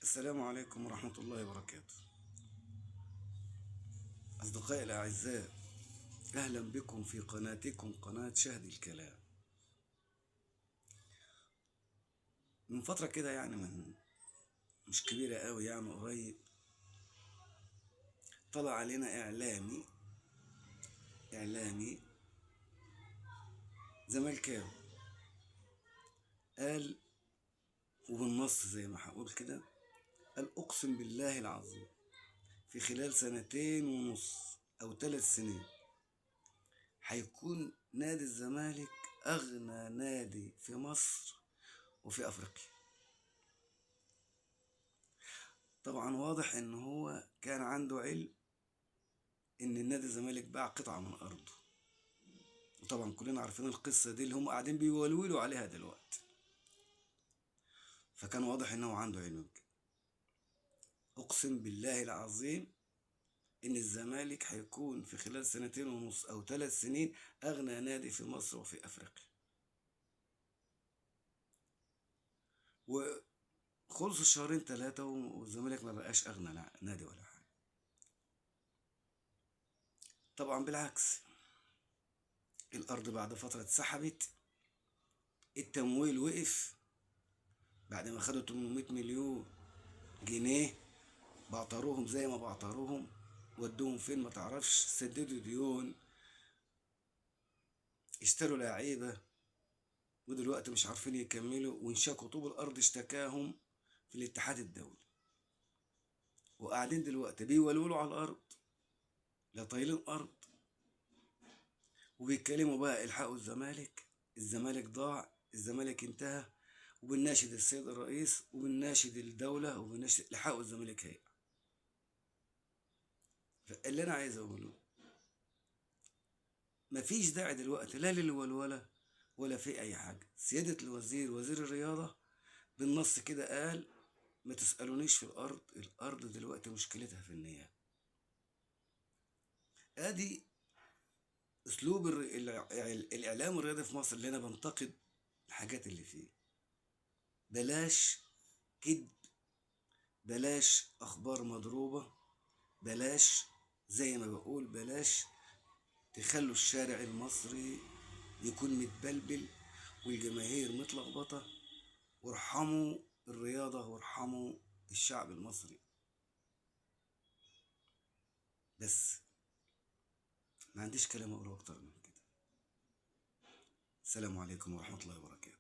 السلام عليكم ورحمة الله وبركاته. أصدقائي الأعزاء، أهلا بكم في قناتكم قناة شهد الكلام. من فترة كده من مش كبيرة قوي قريب، طلع علينا إعلامي زملكاوي، قال وبالنص زي ما هقول كده، قال أقسم بالله العظيم في خلال 2.5 أو 3 سنين هيكون نادي الزمالك أغنى نادي في مصر وفي أفريقيا. طبعا واضح ان هو كان عنده علم ان النادي الزمالك باع قطعة من ارضه، وطبعا كلنا عارفين القصة دي اللي هم قاعدين بيولولوا عليها دلوقتي. فكان واضح ان هو عنده علم بكده. اقسم بالله العظيم ان الزمالك هيكون في خلال 2.5 او 3 سنين اغنى نادي في مصر وفي افريقيا. وخلصوا الشهرين 3 والزمالك ما بقاش اغنى نادي ولا حاجة. طبعا بالعكس، الارض بعد فترة اتسحبت، التمويل وقف بعد ما خدوا 800 مليون جنيه، بعطروهم زي ما بعطروهم، ودوهم فين ما تعرفش، سددوا ديون، اشتروا لعيبة، ودلوقتي مش عارفين يكملوا، وانشاكوا طوب الأرض اشتكاهم في الاتحاد الدولي، وقاعدين دلوقتي بيولولوا على الأرض، لا طايلين أرض، وبيتكلموا بقى الحقوا الزمالك، الزمالك ضاع، الزمالك انتهى، وبنناشد السيد الرئيس وبنناشد الدولة وبنناشد الحقوا الزمالك هي. فاللي أنا عايز أقوله، مفيش داعي دلوقتي لا للولولة ولا في أي حاجة. سيادة الوزير وزير الرياضة بالنص كده قال ما تسألونيش في الأرض دلوقتي مشكلتها في النيابة. ادي اسلوب الاعلام الرياضي في مصر اللي انا بنتقد الحاجات اللي فيه. بلاش كذب، بلاش اخبار مضروبة، بلاش زي ما بقول، بلاش تخلوا الشارع المصري يكون متبلبل والجماهير متلخبطة، وارحموا الرياضة وارحموا الشعب المصري. بس ما عنديش كلام اقوله اكتر من كده. السلام عليكم ورحمة الله وبركاته.